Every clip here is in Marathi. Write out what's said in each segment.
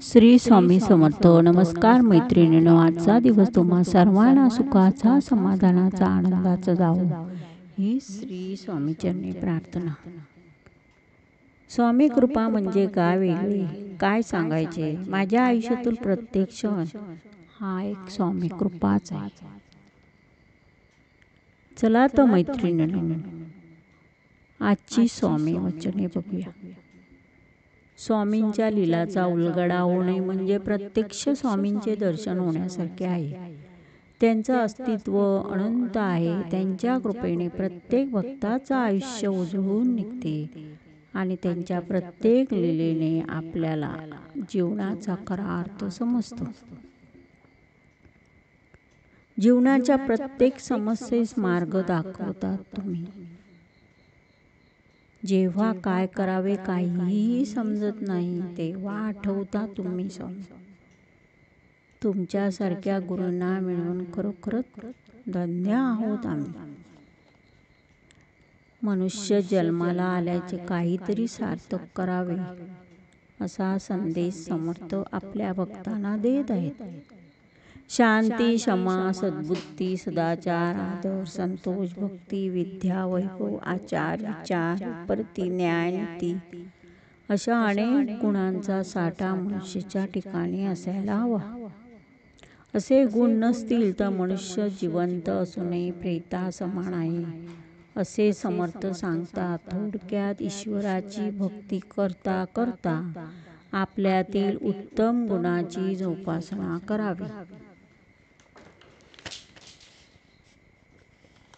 श्री स्वामी समर्थ. नमस्कार मैत्रिणींनो, आजचा दिवस तुम्हा सर्वांना सुखाचा, समाधानाचा, आनंदाचा जावो ही श्री स्वामी चरणी प्रार्थना. स्वामी कृपा म्हणजे काय वेगळी, काय सांगायचे. माझ्या आयुष्यातील प्रत्येक क्षण हा एक स्वामी कृपाच आहे. चला तर मैत्रिणींनो, आजची स्वामी वचने बघूया. स्वामींच्या लीलाचा उलगडा होणे म्हणजे प्रत्यक्ष स्वामींचे दर्शन होण्यासारखे आहे. त्यांचं अस्तित्व अनंत आहे. त्यांच्या कृपेने प्रत्येक भक्ताचं आयुष्य उजळून निघते आणि त्यांच्या प्रत्येक लीलेने आपल्याला जीवनाचा खरा अर्थ समजतो. जीवनाच्या प्रत्येक समस्येस मार्ग दाखवतात तुम्ही. जेव्हा काय करावे काहीही समजत नाही तेव्हा आठवता तुम्ही स्वामी. तुमच्यासारख्या गुरूंना मिळवून खरोखरच धन्य आहोत आम्ही. मनुष्य जन्माला आल्याचे काहीतरी सार्थक करावे असा संदेश समर्थ आपल्या भक्तांना देत आहेत. शांती, क्षमा, सद्बुद्धी, सदाचार, आदर, संतोष, भक्ती, विद्या, वैभव, आचार, विचार, प्रति, न्याय, नीती अशा अनेक गुणांचा साठा मनुष्याच्या ठिकाणी असायला हवा. असे गुण नसतील तर मनुष्य जिवंत असूनही प्रेता समान आहे असे समर्थ सांगतात. थोडक्यात ईश्वराची भक्ती करता करता आपल्यातील उत्तम गुणाची जोपासना करावी.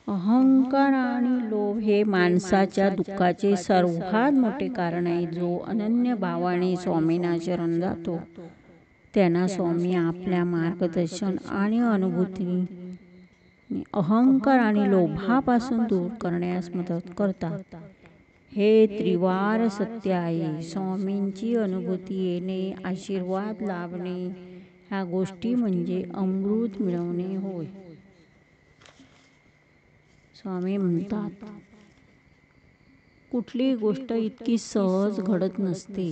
अहंकार आणि लोभ हे माणसाच्या दुःखाचे सर्वात मोठे कारण आहे. जो अनन्य भावाने स्वामींना शरण जातो त्यांना स्वामी आपल्या मार्गदर्शन आणि अनुभूतीने अहंकार आणि लोभापासून दूर करण्यास मदत करतात. हे त्रिवार सत्य आहे. स्वामींची अनुभूती येणे, आशीर्वाद लाभणे ह्या गोष्टी म्हणजे अमृत मिळवणे होय. स्वामी म्हणतात, कुठली गोष्ट इतकी सहज घडत नसते.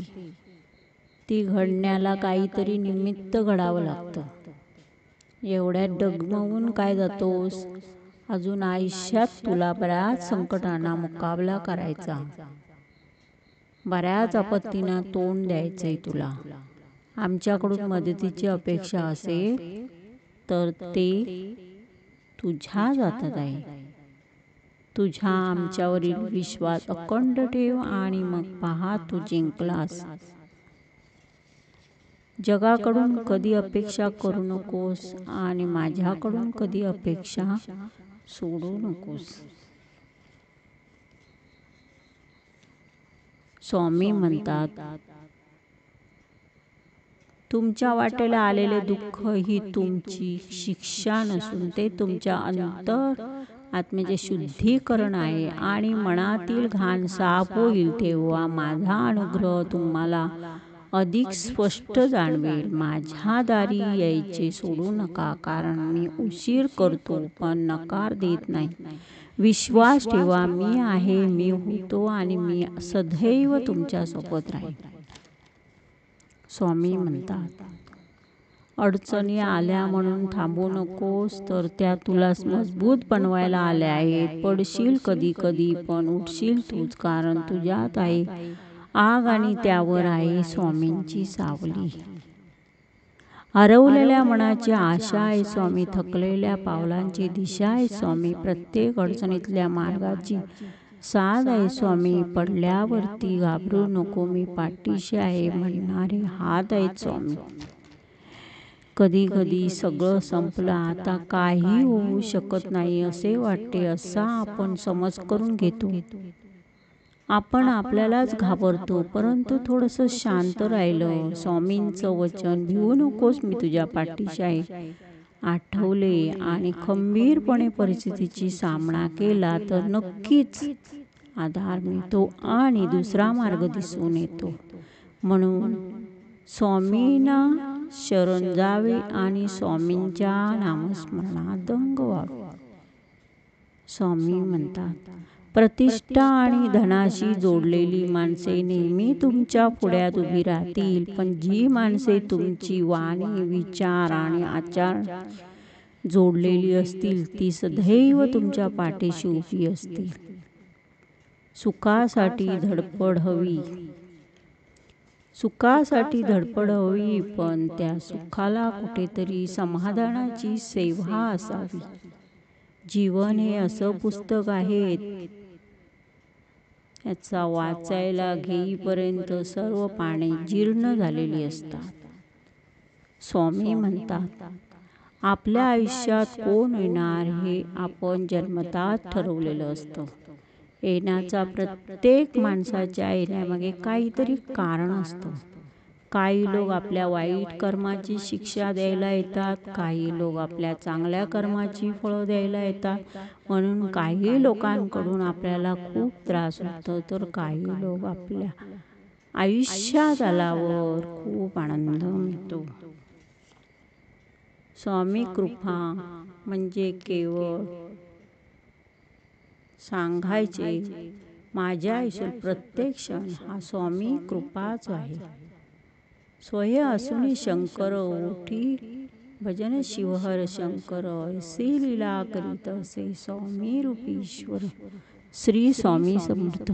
ती घडण्याला काहीतरी निमित्त घडावं लागतं. एवढ्यात डगमगून काय जातोस? अजून आयुष्यात तुला बऱ्याच संकटांना मुकाबला करायचा, बऱ्याच आपत्तींना तोंड द्यायचंय तुला. आमच्याकडून मदतीची अपेक्षा असेल तर ते तुझ्या हातात आहे. तुझ्या आमच्यावरील विश्वास अखंड ठेव आणि मग पहा तू जिंकलास. जगाकडून कधी अपेक्षा करू नकोस आणि माझ्याकडून कधी अपेक्षा सोडू नकोस. स्वामी म्हणतात, तुमच्या वाटेला आलेले दुःख ही तुमची शिक्षा नसून ते तुमच्या अंतर आत्म्याचे शुद्धीकरण आहे आणि मनातील घाण साफ होईल तेव्हा माझा अनुग्रह तुम्हाला अधिक स्पष्ट जाणवेल. माझ्या दारी यायचे सोडू नका, कारण मी उशीर करतो पण नकार देत नाही. विश्वास ठेवा, मी आहे, मी होतो आणि मी सदैव तुमच्या सोबत राहील. स्वामी म्हणतात, अडचणी आल्या म्हणून थांबू नकोस, तर त्या तुला मजबूत बनवायला आल्या आहेत. पडशील कधी कधी पण उठशील तूच, कारण तुझ्यात आहे आग आणि त्यावर आहे स्वामींची सावली. हरवलेल्या मनाची आशा आहे स्वामी, थकलेल्या पावलांची दिशा आहे स्वामी, प्रत्येक अडचणीतल्या मार्गाची साथ आहे स्वामी, पडल्यावरती घाबरू नको मी पाठीशी आहे म्हणणारे हात आहेत स्वामी. कधी कधी सगळं संपलं, आता काही होऊ शकत नाही असे वाटते, असा आपण समज करून घेतो. आपण आपल्यालाच घाबरतो. परंतु थोडंसं शांत राहिलं, स्वामींचं वचन भिवू नकोस मी तुझ्या पाठीशी आहे आठवले आणि खंबीरपणे परिस्थितीची सामना केला तर नक्कीच आधार मिळतो आणि दुसरा मार्ग दिसून येतो. म्हणून स्वामींना शरण जावे आणि स्वामींच्या नामस्मरणात दंग व्हावे. स्वामी म्हणतात, प्रतिष्ठा आणि धनाशी जोडलेली माणसे नेहमी तुमच्या पुढ्यात उभी राहतील, पण जी माणसे तुमची वाणी, विचार आणि आचार जोडलेली असतील ती सदैव तुमच्या पाठीशी उभी असतील. सुखासाठी धडपड हवी, पण त्या सुखाला कुठेतरी समाधानाची सेवा असावी. जीवन हे असं पुस्तक आहे, याचा वाचायला घेईपर्यंत सर्व पाने जीर्ण झालेली असतात. स्वामी म्हणतात, आपल्या आयुष्यात कोण येणार हे आपण जन्मताच ठरवलेलं असतं. येण्याचा प्रत्येक माणसाच्या येण्यामागे काहीतरी कारण असतं. काही लोक आपल्या वाईट कर्माची शिक्षा द्यायला येतात, काही लोक आपल्या चांगल्या कर्माची फळं द्यायला येतात. म्हणून काही लोकांकडून आपल्याला खूप त्रास होतो, तर काही लोक आपल्या आयुष्यात आल्यावर खूप आनंद मिळतो. स्वामी कृपा म्हणजे केवळ सांगायचे, माझ्या आयुष्यात प्रत्येक क्षण हा स्वामी कृपाच आहे. स्वय असुनी शंकर ओठी भजन शिवहर शंकर, ऐसे लीला करीत असे स्वामी रूपी ईश्वर. श्री स्वामी समर्थ.